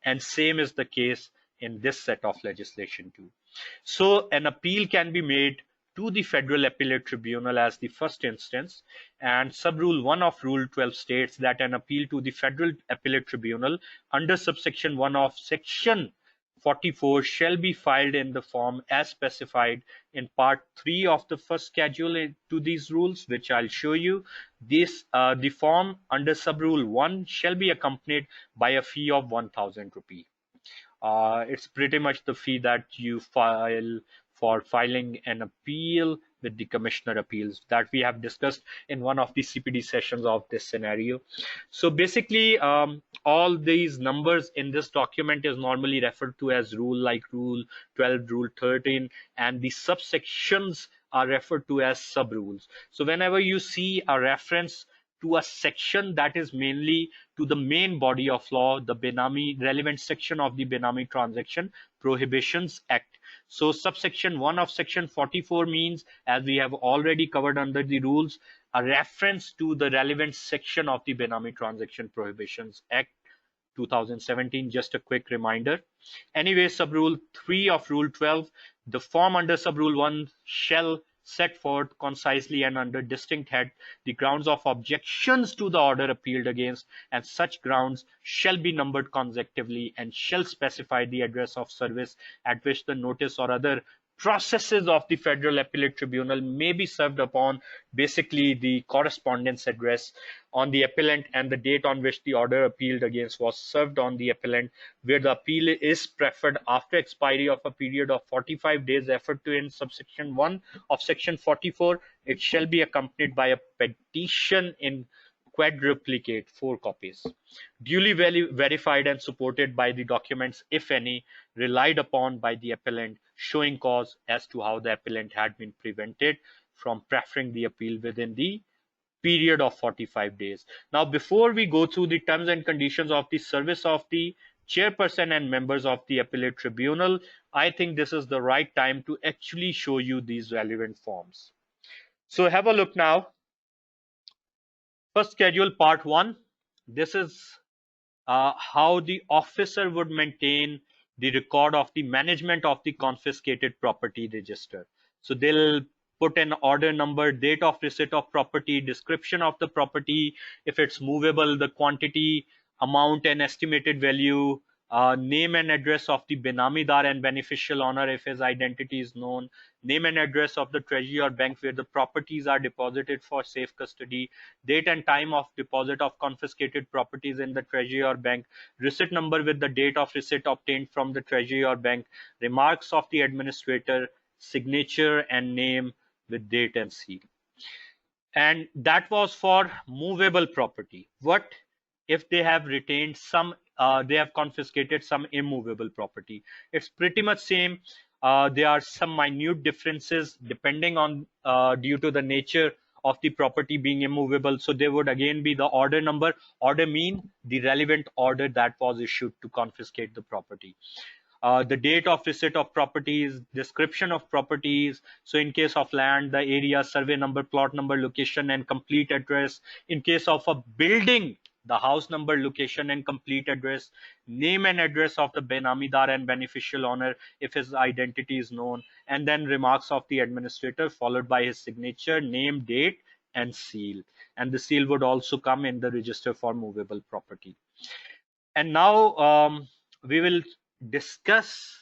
And same is the case in this set of legislation too. So an appeal can be made to the Federal Appellate Tribunal as the first instance, and sub-rule 1 of Rule 12 states that an appeal to the Federal Appellate Tribunal under subsection 1 of Section 44 shall be filed in the form as specified in Part 3 of the first schedule to these rules, which I'll show you. The form under sub-rule 1 shall be accompanied by a fee of 1,000 rupee. It's pretty much the fee that you file for filing an appeal with the Commissioner Appeals that we have discussed in one of the CPD sessions of this scenario. So basically, all these numbers in this document is normally referred to as rule, like Rule 12, Rule 13, and the subsections are referred to as sub-rules. So whenever you see a reference to a section that is mainly to the main body of law, the Benami relevant section of the Benami Transaction Prohibitions Act. So subsection 1 of section 44 means, as we have already covered under the rules, a reference to the relevant section of the Benami Transaction Prohibitions Act 2017. Just a quick reminder. Anyway, sub-rule 3 of Rule 12, the form under sub-rule 1 shall set forth concisely and under distinct head the grounds of objections to the order appealed against, and such grounds shall be numbered consecutively and shall specify the address of service at which the notice or other processes of the Federal Appellate Tribunal may be served upon, basically the correspondence address on the appellant and the date on which the order appealed against was served on the appellant, where the appeal is preferred after expiry of a period of 45 days referred to in subsection 1 of section 44. It shall be accompanied by a petition in quadruplicate, 4 copies, duly verified and supported by the documents, if any, relied upon by the appellant, showing cause as to how the appellant had been prevented from preferring the appeal within the period of 45 days. Now, before we go through the terms and conditions of the service of the chairperson and members of the appellate tribunal, I think this is the right time to actually show you these relevant forms. So have a look now. First schedule, part 1. This is how the officer would maintain the record of the management of the confiscated property register. So they'll put an order number, date of receipt of property, description of the property, if it's movable, the quantity, amount and estimated value, name and address of the Benamidar and beneficial owner if his identity is known, name and address of the treasury or bank where the properties are deposited for safe custody, date and time of deposit of confiscated properties in the treasury or bank, receipt number with the date of receipt obtained from the treasury or bank, remarks of the administrator, signature and name with date and seal. And that was for movable property. What if they have retained some, they have confiscated some immovable property? It's pretty much same. There are some minute differences depending on due to the nature of the property being immovable. So there would again be the order number. Order mean the relevant order that was issued to confiscate the property. The date of receipt of properties, description of properties. So in case of land, the area, survey number, plot number, location and complete address. In case of a building, the house number, location and complete address, name and address of the Benamidar and beneficial owner if his identity is known, and then remarks of the administrator followed by his signature, name, date and seal. And the seal would also come in the register for movable property. And now we will discuss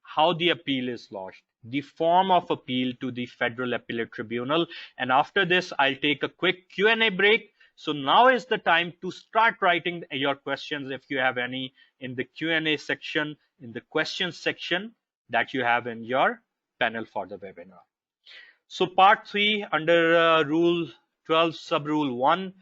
how the appeal is lodged, the form of appeal to the Federal Appellate Tribunal. And after this, I'll take a quick Q&A break. So now is the time to start writing your questions if you have any in the Q&A section, in the questions section that you have in your panel for the webinar. So part 3 under Rule 12 sub-rule 1,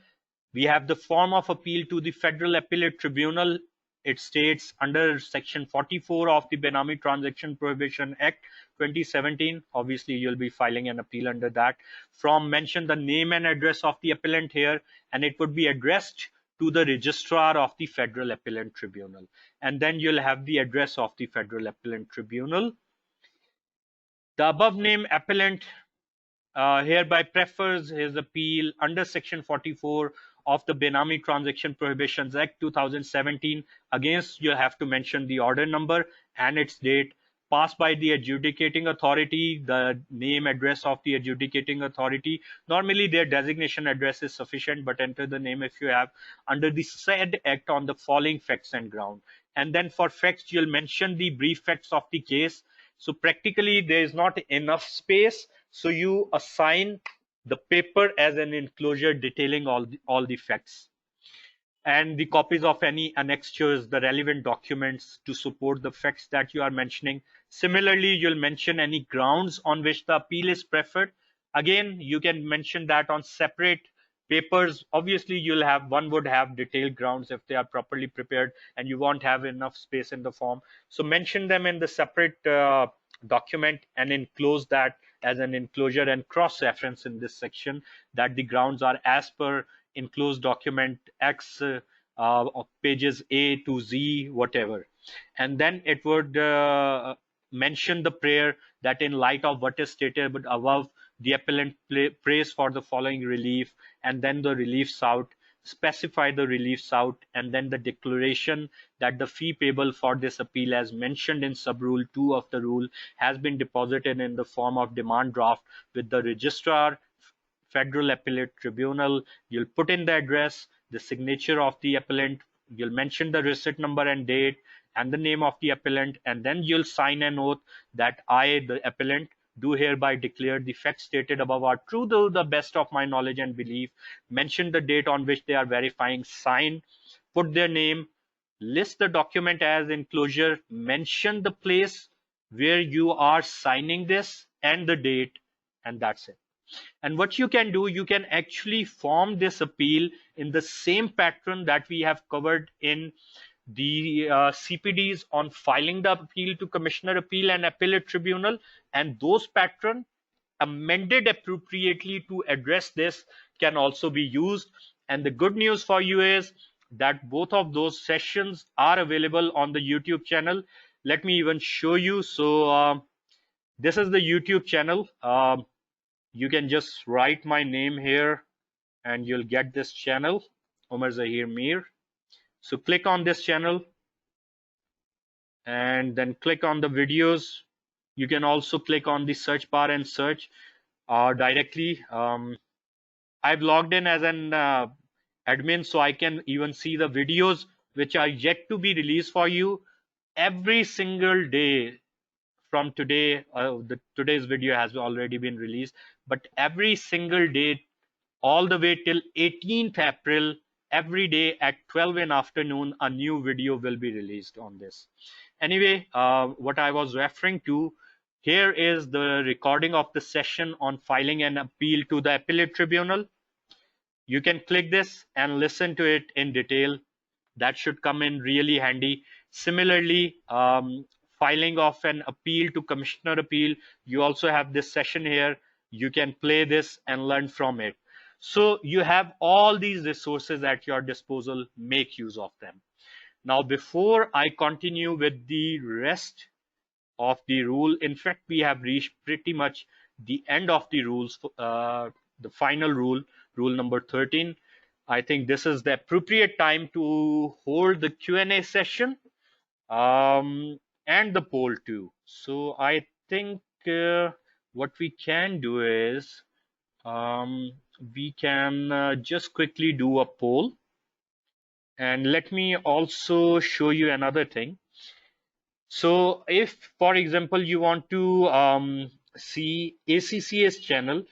we have the form of appeal to the Federal Appellate Tribunal. It states under section 44 of the Benami Transaction Prohibition Act 2017, obviously you'll be filing an appeal under that. From mention the name and address of the appellant here, and it would be addressed to the registrar of the Federal Appellate Tribunal. And then you'll have the address of the Federal Appellate Tribunal. The above named appellant hereby prefers his appeal under section 44 of the Benami Transaction Prohibitions Act 2017. Against, you have to mention the order number and its date. Passed by the adjudicating authority, the name, address of the adjudicating authority. Normally their designation address is sufficient, but enter the name if you have, under the said act on the following facts and ground. And then for facts, you'll mention the brief facts of the case. So practically there is not enough space, so you assign the paper as an enclosure detailing all the facts, and the copies of any annexures, the relevant documents to support the facts that you are mentioning. Similarly, you'll mention any grounds on which the appeal is preferred. Again, you can mention that on separate papers. Obviously, one would have detailed grounds if they are properly prepared, and you won't have enough space in the form. So mention them in the separate document and enclose that as an enclosure, and cross-reference in this section that the grounds are as per enclosed document X, of pages A to Z, whatever. And then it would mention the prayer that in light of what is stated above, the appellant prays for the following relief, and then the relief sought, specify the relief sought, and then the declaration that the fee payable for this appeal as mentioned in sub-rule 2 of the rule has been deposited in the form of demand draft with the registrar, Federal Appellate Tribunal. You'll put in the address, the signature of the appellant, you'll mention the receipt number and date, and the name of the appellant, and then you'll sign an oath that I, the appellant, do hereby declare the facts stated above are true to the best of my knowledge and belief. Mention the date on which they are verifying, sign, put their name, list the document as enclosure, mention the place where you are signing this and the date, and that's it. And what you can do, you can actually form this appeal in the same pattern that we have covered in the CPDs on filing the appeal to Commissioner Appeal and Appellate Tribunal, and those pattern amended appropriately to address this can also be used. And the good news for you is that both of those sessions are available on the YouTube channel. Let me even show you. So this is the YouTube channel. You can just write my name here and you'll get this channel, Omer Zaheer Meer. So click on this channel and then click on the videos. You can also click on the search bar and search directly. I've logged in as an admin, so I can even see the videos which are yet to be released for you every single day. From today, today's video has already been released, but every single day, all the way till 18th April, every day at 12 in afternoon, a new video will be released on this. Anyway, what I was referring to, here is the recording of the session on filing an appeal to the Appellate Tribunal. You can click this and listen to it in detail. That should come in really handy. Similarly, filing of an appeal to Commissioner Appeal, you also have this session here. You can play this and learn from it. So you have all these resources at your disposal. Make use of them. Now, before I continue with the rest of the rule, in fact, we have reached pretty much the end of the rules, the final rule, rule number 13. I think this is the appropriate time to hold the Q&A session. And the poll too. So I think what we can do is we can just quickly do a poll. And let me also show you another thing. So if, for example, you want to see ACCA's channel,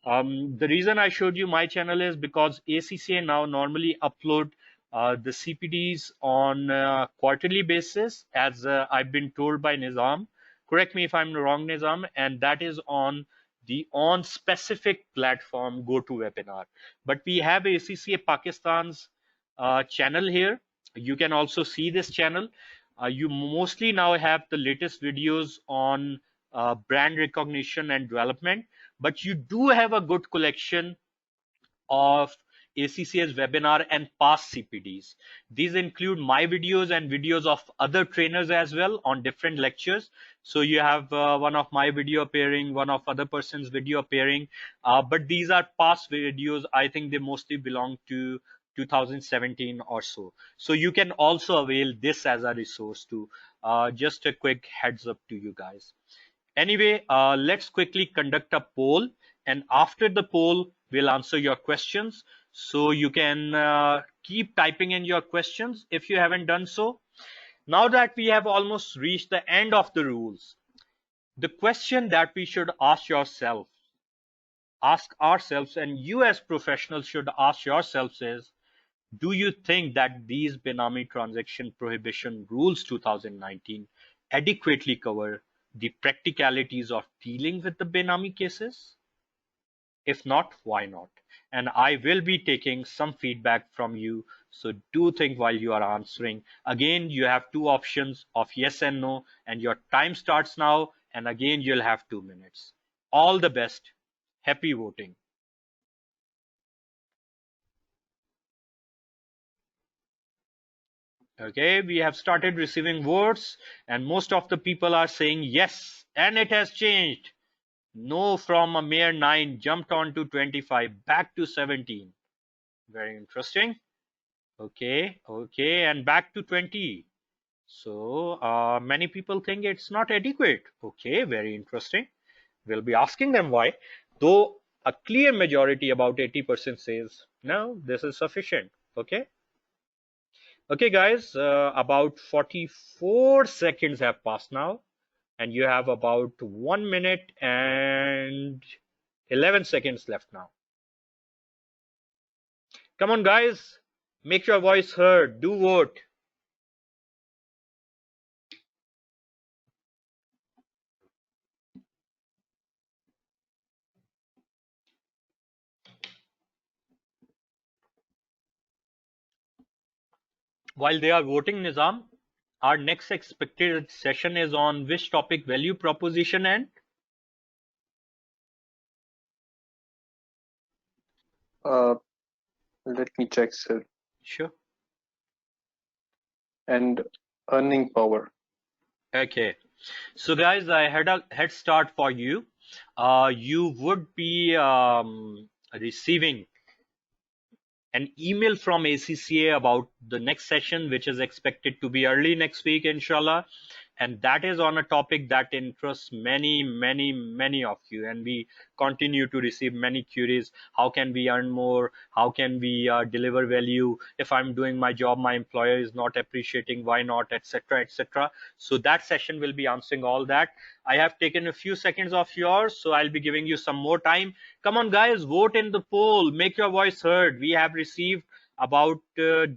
the reason I showed you my channel is because ACCA now normally upload the CPDs on a quarterly basis, as I've been told by Nizam. Correct me if I'm wrong, Nizam, and that is on the specific platform GoToWebinar. But we have ACCA Pakistan's channel here. You can also see this channel. You mostly now have the latest videos on brand recognition and development, but you do have a good collection of ACCA's webinar and past CPDs. These include my videos and videos of other trainers as well on different lectures. So you have one of my video appearing, one of other person's video appearing, but these are past videos. I think they mostly belong to 2017 or so. So you can also avail this as a resource too. Just a quick heads up to you guys. Anyway, let's quickly conduct a poll, and after the poll, we'll answer your questions. So you can keep typing in your questions if you haven't done so. Now that we have almost reached the end of the rules, the question that we should ask ourselves, and you as professionals should ask yourselves is, do you think that these Benami transaction prohibition rules 2019 adequately cover the practicalities of dealing with the Benami cases? If not, why not? And I will be taking some feedback from you. So do think while you are answering. Again, you have two options of yes and no, and your time starts now. And again, you'll have 2 minutes. All the best. Happy voting. Okay, we have started receiving votes, and most of the people are saying yes, and it has changed. No, from a mere 9 jumped on to 25, back to 17. Very interesting. Okay, and back to 20. So many people think it's not adequate. Okay, very interesting. We'll be asking them why. Though a clear majority, about 80%, says no, this is sufficient. Okay. Okay, guys, about 44 seconds have passed now, and you have about 1 minute and 11 seconds left now. Come on, guys, make your voice heard. Do vote. While they are voting, Nizam, our next expected session is on which topic? Value proposition and Let me check, sir. sure. And earning power. Okay. So, guys, I had a head start for you. You would be receiving an email from ACCA about the next session, which is expected to be early next week, inshallah. And that is on a topic that interests many of you. And we continue to receive many queries. How can we earn more? How can we deliver value? If I'm doing my job, my employer is not appreciating, why not, etc., etc. So that session will be answering all that. I have taken a few seconds of yours, so I'll be giving you some more time. Come on, guys, vote in the poll. Make your voice heard. We have received about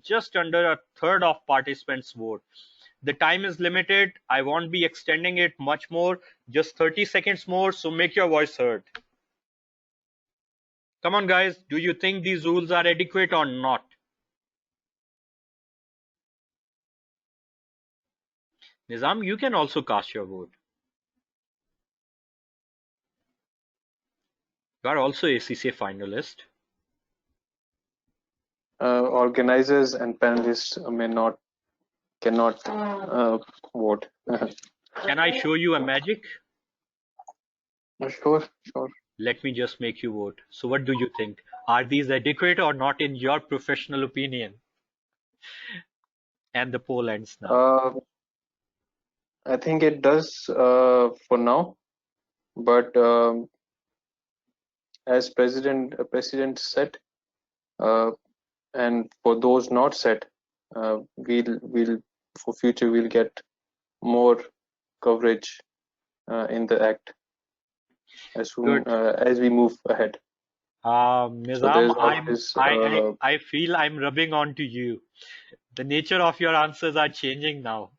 just under a third of participants vote. The time is limited. I won't be extending it much more, just 30 seconds more. So make your voice heard. Come on, guys. Do you think these rules are adequate or not? Nizam, you can also cast your vote. You are also ACCA finalist. Organizers and panelists cannot vote. Can I show you a magic? Sure. Let me just make you vote. So what do you think? Are these adequate or not in your professional opinion? And the poll ends now. I think it does for now, but as president said, and for those not set, we'll for future we'll get more coverage in the act as soon as we move ahead. Nizam, So I feel I'm rubbing onto you. The nature of your answers are changing now.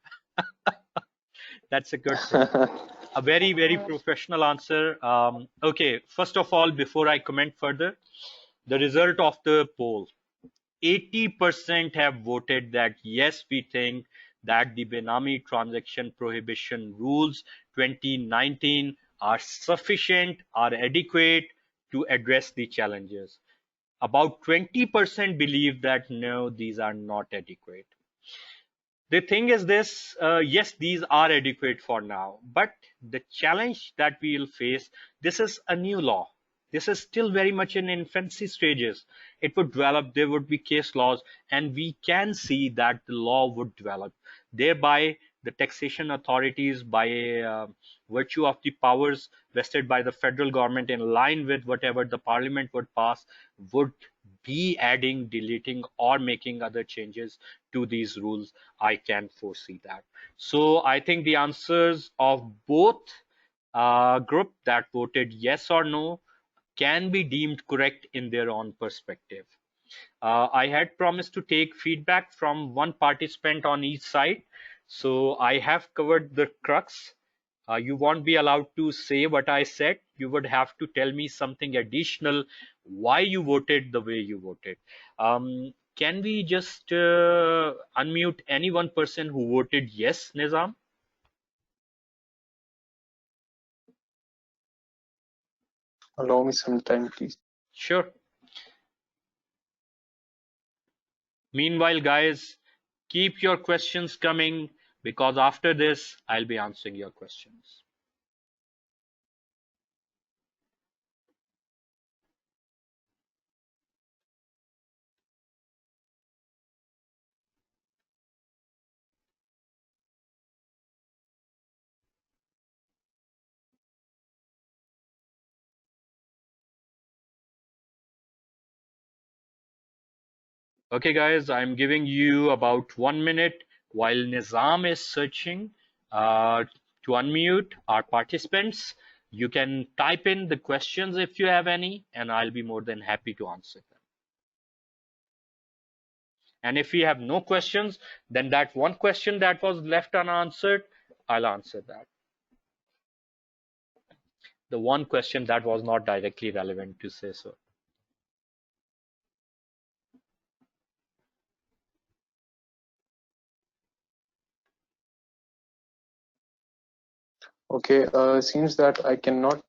That's a good thing. A very professional answer. Okay, first of all, before I comment further, the result of the poll. 80% have voted that yes, we think that the Benami transaction prohibition rules 2019 are sufficient, are adequate to address the challenges. About 20% believe that no, these are not adequate. The thing is this, yes, these are adequate for now, but the challenge that we will face, this is a new law. This is still very much in infancy stages. It would develop, there would be case laws, and we can see that the law would develop. Thereby, the taxation authorities, by virtue of the powers vested by the federal government in line with whatever the parliament would pass, would be adding, deleting, or making other changes to these rules. I can foresee that. So I think the answers of both group that voted yes or no can be deemed correct in their own perspective. I had promised to take feedback from one participant on each side, so I have covered the crux. You won't be allowed to say what I said. You would have to tell me something additional, why you voted the way you voted. Can we just unmute any one person who voted yes, Nizam? Allow me some time, please. Sure. Meanwhile, guys, keep your questions coming, because after this, I'll be answering your questions. Okay, guys, I'm giving you about 1 minute while Nizam is searching to unmute our participants. You can type in the questions if you have any, and I'll be more than happy to answer them. And if we have no questions, then that one question that was left unanswered, I'll answer that. The one question that was not directly relevant to say so. Okay, seems that I cannot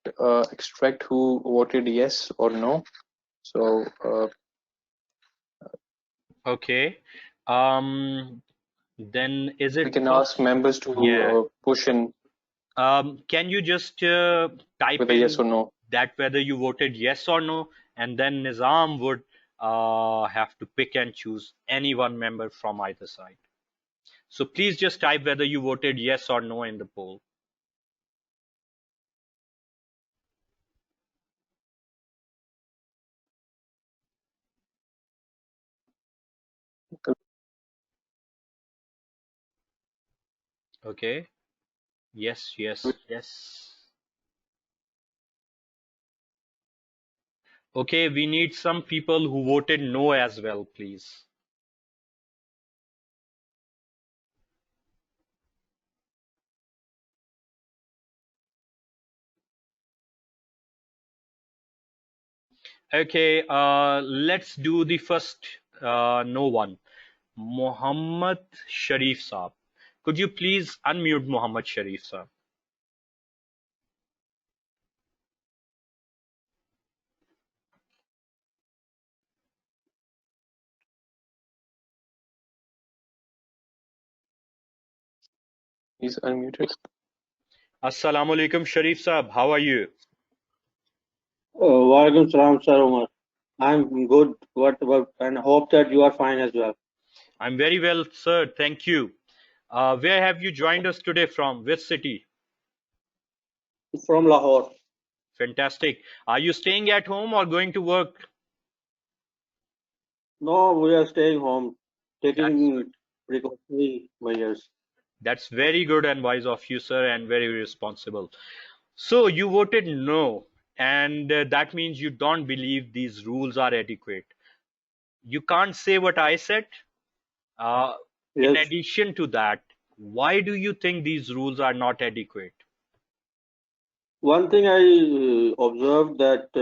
extract who voted yes or no. So Okay. Then is we it can ask members to yeah. push in Can you just type with a yes in or no. that whether you voted yes or no, and then Nizam would have to pick and choose any one member from either side. So please just type whether you voted yes or no in the poll. Okay. Yes, yes, yes. Okay, we need some people who voted no as well, please. Okay, let's do the first no one. Muhammad Sharif Saab. Could you please unmute Muhammad Sharif Saab? He's unmuted. Assalamu alaikum, Sharif Saab. How are you? Walaikum salam, Sir Omer. I'm good. What about, and hope that you are fine as well. I'm very well, sir. Thank you. Where have you joined us today from? Which city? From Lahore. Fantastic. Are you staying at home or going to work? No, we are staying home, That's taking precautionary measures. That's very good and wise of you, sir, and very responsible. So you voted no, and that means you don't believe these rules are adequate. You can't say what I said. In Yes. addition to that, why do you think these rules are not adequate? One thing I observed that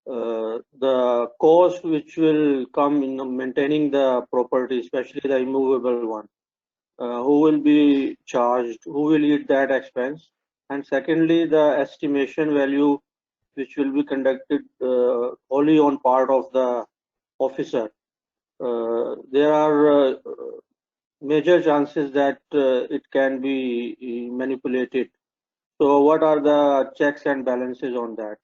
the cost which will come in maintaining the property, especially the immovable one, who will be charged, who will eat that expense, and secondly, the estimation value which will be conducted only on part of the officer. There are major chances that it can be manipulated. So what are the checks and balances on that?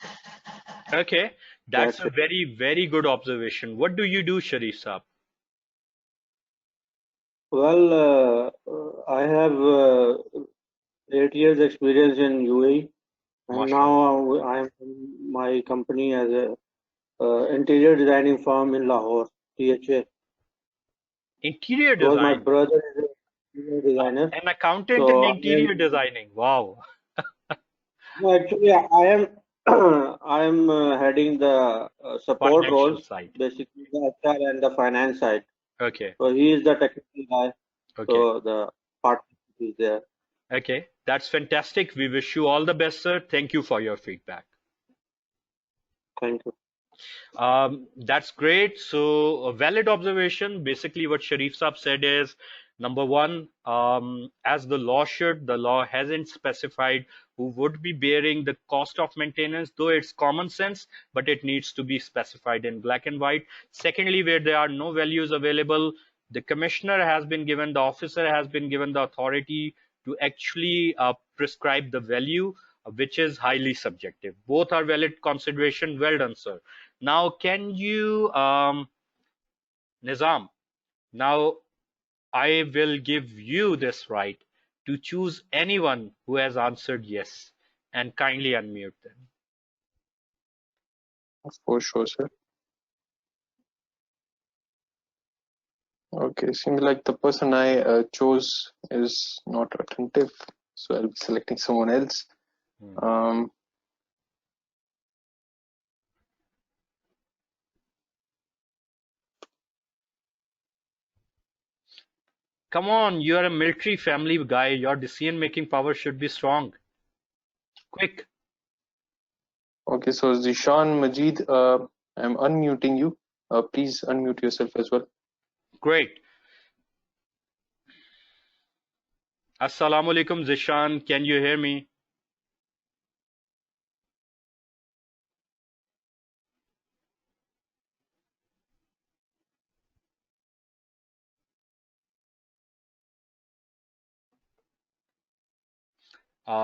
Okay, that's That's a it. very, very good observation. What do you do, Sharif Saab? Well, I have 8 years experience in UAE, and MashaAllah. now I am in my company as a interior designing firm in Lahore, THA. Interior Because my design. brother is a interior designer, An accountant in so I interior am. designing. Wow. No, actually, I am I am heading the support Financial roles, side. basically the HR and the finance side. Okay. So he is the technical guy. Okay. So the partnership is there. Okay. That's fantastic. We wish you all the best, sir. Thank you for your feedback. Thank you. That's great. So, a valid observation. Basically, what Sharif Saab said is number one, as the law should, the law hasn't specified who would be bearing the cost of maintenance, though it's common sense, but it needs to be specified in black and white. Secondly, where there are no values available, the commissioner has been given, the officer has been given the authority to actually prescribe the value, which is highly subjective. Both are valid consideration. Well done, sir. Now, can you, Nizam, now I will give you this right to choose anyone who has answered yes and kindly unmute them. For sure, sir. Okay, seems like the person I chose is not attentive, so I'll be selecting someone else. Um, Come on, you're a military family guy. Your decision-making power should be strong. Quick. okay, so Zishan Majid, I'm unmuting you. Please unmute yourself as well. Great. Assalamu alaikum, Zishan. Can you hear me?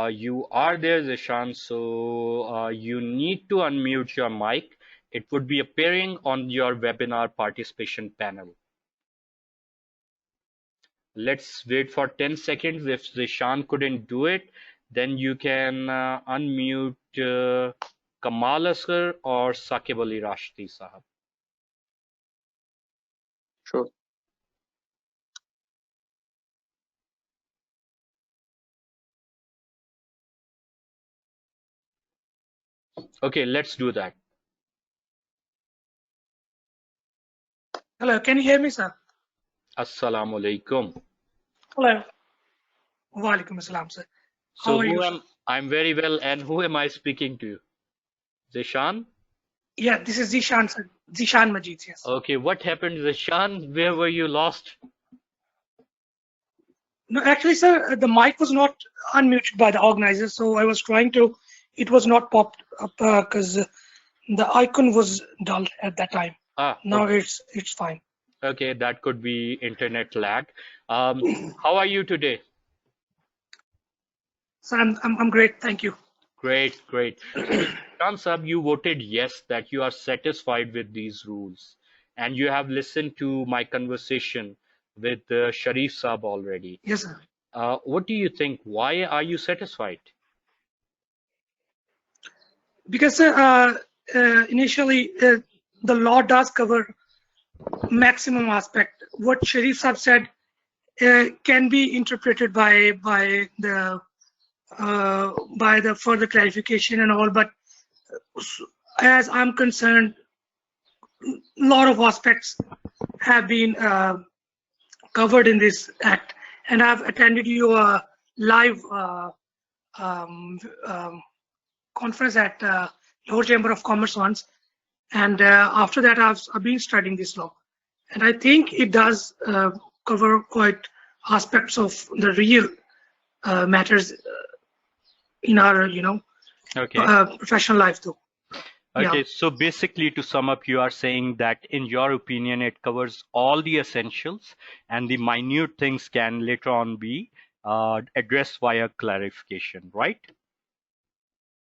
You are there, Zishan, so you need to unmute your mic. It would be appearing on your webinar participation panel. Let's wait for 10 seconds. If Zishan couldn't do it, then you can unmute Kamal Asghar or Saqib Ali Rashidi Sahab. Sure. Okay, let's do that. Hello, can you hear me, sir? Assalamu alaikum. Hello. Walaikum assalam, sir. How So are you, sir? I'm very well, and who am I speaking to? Zishan? Yeah, this is Zishan, sir. Zishan Majid, yes. Okay, what happened, Zishan? Where were you lost? No, actually, sir, the mic was not unmuted by the organizer, so I was trying to, it was not popped up because the icon was dull at that time. Now Okay. it's fine. Okay, that could be internet lag. How are you today? So I'm great, thank you. Great, great. So, Khan Sahab, you voted yes, that you are satisfied with these rules, and you have listened to my conversation with Sharif Saab already. Yes, sir. What do you think? Why are you satisfied? Because initially the law does cover maximum aspect. What Sharif Saab said can be interpreted by the further clarification and all, but as I'm concerned, a lot of aspects have been covered in this act, and I've attended your live conference at Lahore Chamber of Commerce once, and after that I've been studying this law, and I think it does cover quite aspects of the real matters in our Okay. Professional life too. Okay, Yeah. so basically, to sum up, you are saying that in your opinion, it covers all the essentials, and the minute things can later on be addressed via clarification, right?